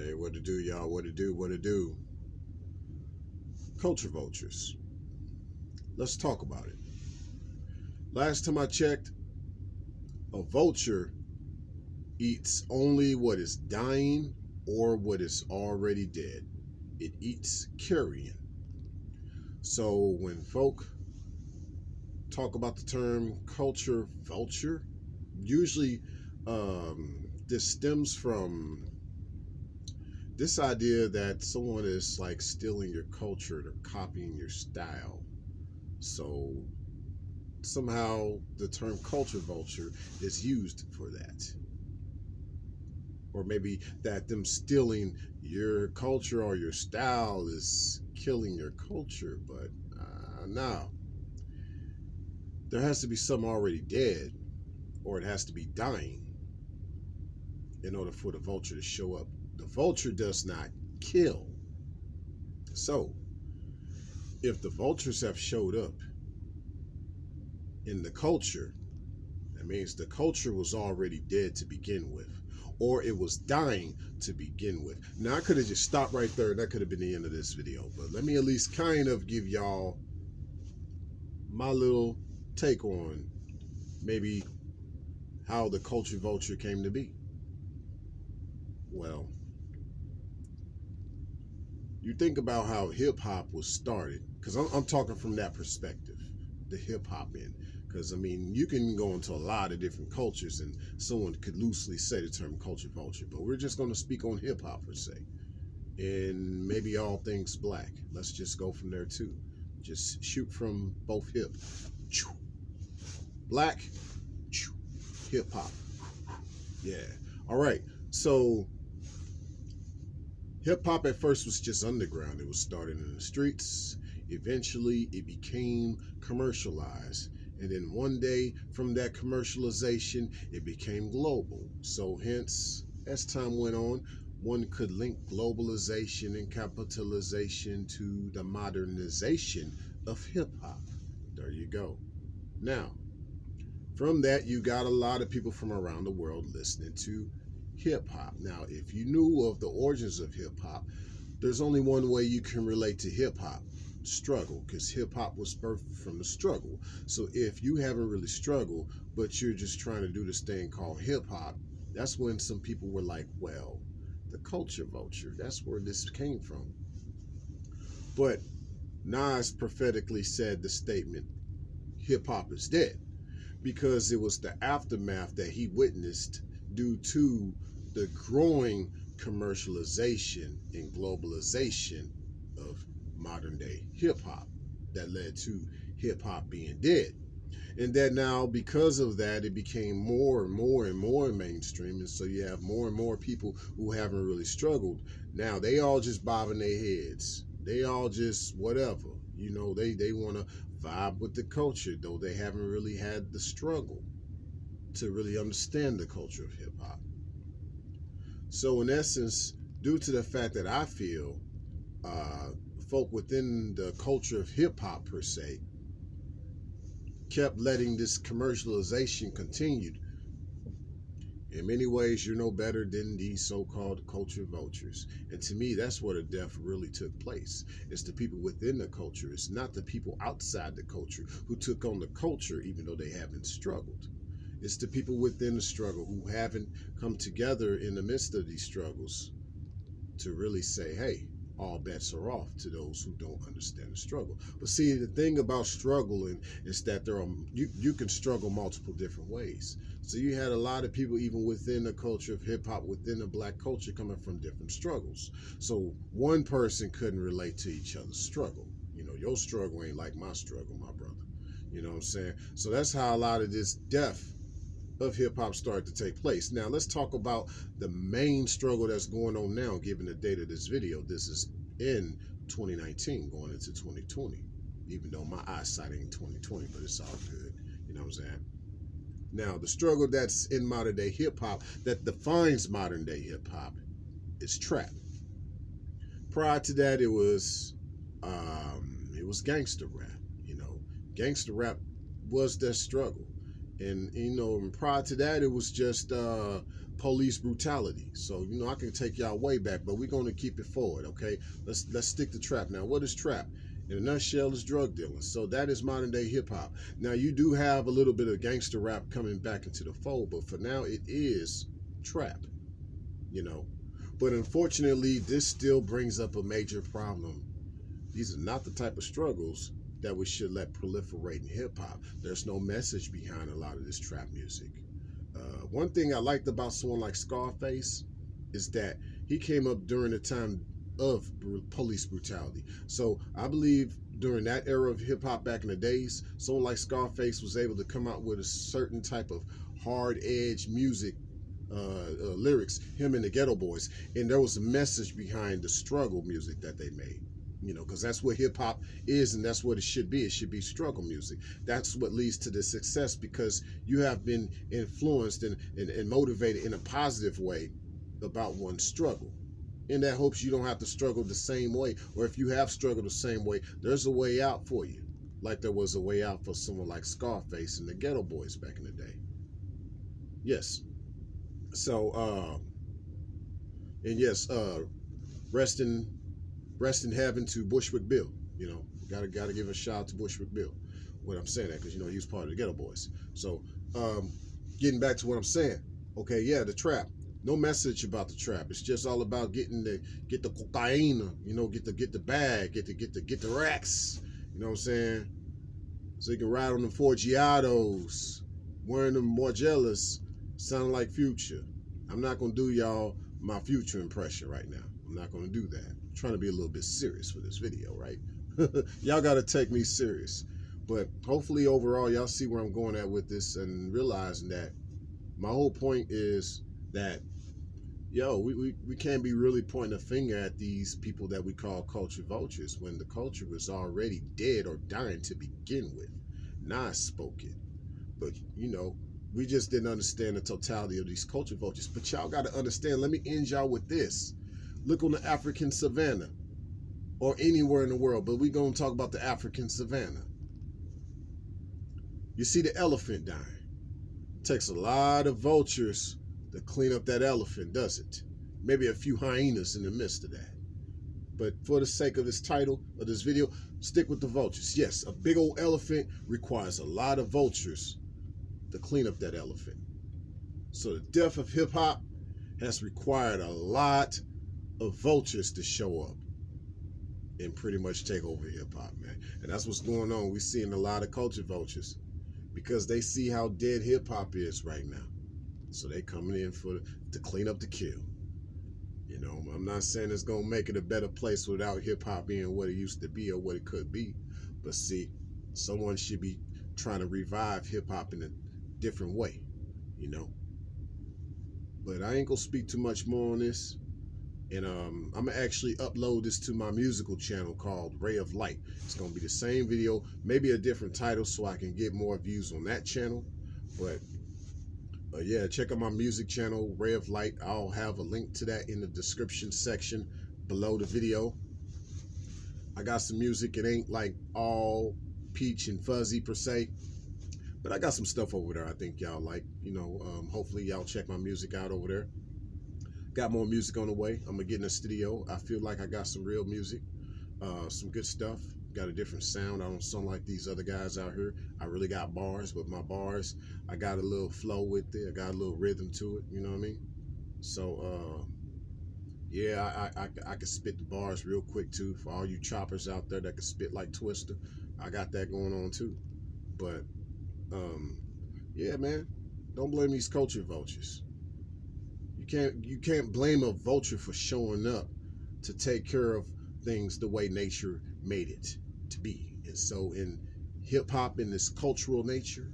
Hey, what to do, y'all? What to do? What to do? Culture vultures. Let's talk about it. Last time I checked, a vulture eats only what is dying or what is already dead. It eats carrion. So when folk talk about the term culture vulture, usually this stems from this idea that someone is like stealing your culture, they're copying your style. So somehow the term culture vulture is used for that. Or maybe that them stealing your culture or your style is killing your culture, but no. There has to be something already dead, or it has to be dying in order for the vulture to show up. The vulture does not kill. So, if the vultures have showed up in the culture, that means the culture was already dead to begin with, or it was dying to begin with. Now, I could have just stopped right there. That could have been the end of this video, but let me at least kind of give y'all my little take on maybe how the culture vulture came to be. Well, you think about how hip hop was started, because I'm talking from that perspective, the hip hop end. Because I mean, you can go into a lot of different cultures, and someone could loosely say the term culture vulture, but we're just going to speak on hip hop per se, and maybe all things black. Let's just go from there too. Just shoot from both hip. Black, hip hop. Yeah. All right. So hip hop at first was just underground. It was started in the streets. Eventually, it became commercialized. And then one day, from that commercialization, it became global. So hence, as time went on, one could link globalization and capitalization to the modernization of hip hop. There you go. Now, from that, you got a lot of people from around the world listening to hip hop. Now, if you knew of the origins of hip hop, there's only one way you can relate to hip hop: struggle, because hip hop was birthed from the struggle. So if you haven't really struggled, but you're just trying to do this thing called hip hop, that's when some people were like, well, the culture vulture, that's where this came from. But Nas prophetically said the statement, hip hop is dead, because it was the aftermath that he witnessed due to the growing commercialization and globalization of modern day hip hop that led to hip hop being dead. And that now, because of that, it became more and more and more mainstream. And so you have more and more people who haven't really struggled. Now they all just bobbing their heads. They all just whatever. You know, they want to vibe with the culture, though they haven't really had the struggle to really understand the culture of hip hop. So in essence, due to the fact that I feel folk within the culture of hip hop per se kept letting this commercialization continue, in many ways, you're no better than these so-called culture vultures. And to me, that's where the death really took place. It's the people within the culture. It's not the people outside the culture who took on the culture, even though they haven't struggled. It's the people within the struggle who haven't come together in the midst of these struggles to really say, hey, all bets are off to those who don't understand the struggle. But see, the thing about struggling is that you can struggle multiple different ways. So you had a lot of people, even within the culture of hip hop, within the black culture, coming from different struggles. So one person couldn't relate to each other's struggle. You know, your struggle ain't like my struggle, my brother. You know what I'm saying? So that's how a lot of this death of hip hop started to take place. Now let's talk about the main struggle that's going on now, given the date of this video. This is in 2019 going into 2020, even though my eyesight ain't 2020, but it's all good. You know what I'm saying? Now the struggle that's in modern day hip hop that defines modern day hip hop is trap. Prior to that, it was gangster rap. You know, gangster rap was their struggle. And you know, prior to that, it was just police brutality. So I can take y'all way back, but we're going to keep it forward. Okay, let's stick to trap. Now, what is trap? In a nutshell, is drug dealing. So that is modern day hip hop. Now, you do have a little bit of gangster rap coming back into the fold, but for now it is trap. But unfortunately, this still brings up a major problem. These are not the type of struggles that we should let proliferate in hip hop. There's no message behind a lot of this trap music. One thing I liked about someone like Scarface is that he came up during the time of police brutality. So I believe during that era of hip hop back in the days, someone like Scarface was able to come out with a certain type of hard edge music, lyrics, him and the Ghetto Boys, and there was a message behind the struggle music that they made. Because that's what hip hop is, and that's what it should be. It should be struggle music. That's what leads to the success, because you have been influenced and motivated in a positive way about one's struggle. In that hopes you don't have to struggle the same way, or if you have struggled the same way, there's a way out for you, like there was a way out for someone like Scarface and the Ghetto Boys back in the day. Yes. So, and yes, rest in heaven to Bushwick Bill. Gotta give a shout out to Bushwick Bill. When I'm saying that, because he was part of the Ghetto Boys. So, getting back to what I'm saying. Okay, yeah, the trap. No message about the trap. It's just all about get the cocaine. Get the bag. Get the racks. You know what I'm saying? So you can ride on the Forgiatos, wearing them Morgellas, sounding like Future. I'm not gonna do y'all my Future impression right now. I'm not gonna do that. I'm trying to be a little bit serious for this video, right? Y'all gotta take me serious. But hopefully overall y'all see where I'm going at with this, and realizing that my whole point is that we can't be really pointing a finger at these people that we call culture vultures when the culture was already dead or dying to begin with. Nas spoke it. But we just didn't understand the totality of these culture vultures. But y'all got to understand, let me end y'all with this. Look on the African savannah, or anywhere in the world, but we're going to talk about the African savannah. You see the elephant dying. It takes a lot of vultures to clean up that elephant, does it? Maybe a few hyenas in the midst of that. But for the sake of this title of this video, stick with the vultures. Yes, a big old elephant requires a lot of vultures to clean up that elephant. So the death of hip hop has required a lot of vultures to show up and pretty much take over hip hop, man. And that's what's going on. We're seeing a lot of culture vultures because they see how dead hip hop is right now. So they coming in to clean up the kill. I'm not saying it's gonna make it a better place without hip hop being what it used to be or what it could be. But see, someone should be trying to revive hip hop in a different way, But I ain't gonna speak too much more on this. And I'm gonna actually upload this to my musical channel called Ray of Light. It's gonna be the same video, maybe a different title, so I can get more views on that channel. But yeah, check out my music channel, Ray of Light. I'll have a link to that in the description section below the video. I got some music. It ain't like all peach and fuzzy per se, but I got some stuff over there I think y'all like. Hopefully y'all check my music out over there. Got more music on the way. I'm gonna get in the studio. I feel like I got some real music, some good stuff. Got a different sound. I don't sound like these other guys out here. I really got bars, but my bars, I got a little flow with it. I got a little rhythm to it. You know what I mean? So yeah, I can spit the bars real quick too. For all you choppers out there that can spit like Twister, I got that going on too. But yeah, man, don't blame these culture vultures. You can't blame a vulture for showing up to take care of things the way nature made it to be. And so in hip hop, in this cultural nature,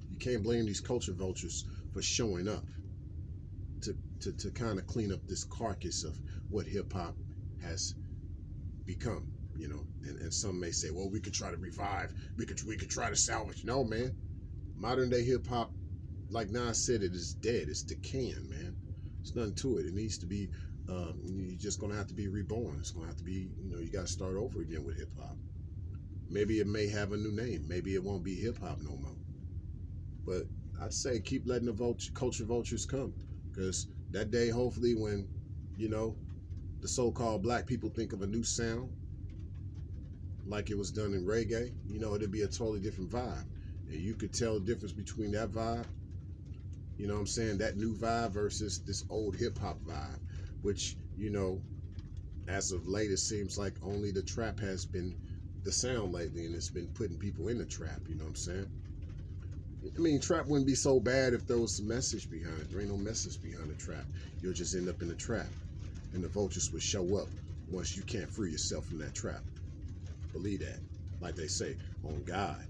you can't blame these culture vultures for showing up to kind of clean up this carcass of what hip hop has become, and some may say, well, we could try to revive, we could try to salvage. No, man, modern day hip hop, like Nas said, it is dead. It's decaying, man. There's nothing to it. It needs to be, you're just going to have to be reborn. It's going to have to be, you got to start over again with hip hop. Maybe it may have a new name. Maybe it won't be hip hop no more. But I'd say keep letting the culture vultures come, Because that day, hopefully, when, you know, the so-called black people think of a new sound, like it was done in reggae, you know, it'd be a totally different vibe. And you could tell the difference between that vibe, you know what I'm saying, that new vibe versus this old hip-hop vibe, which, you know, as of late, it seems like only the trap has been the sound lately, and it's been putting people in the trap, you know what I'm saying? I mean, trap wouldn't be so bad if there was a message behind it. There ain't no message behind the trap. You'll just end up in the trap, and the vultures will show up once you can't free yourself from that trap. Believe that. Like they say, on God.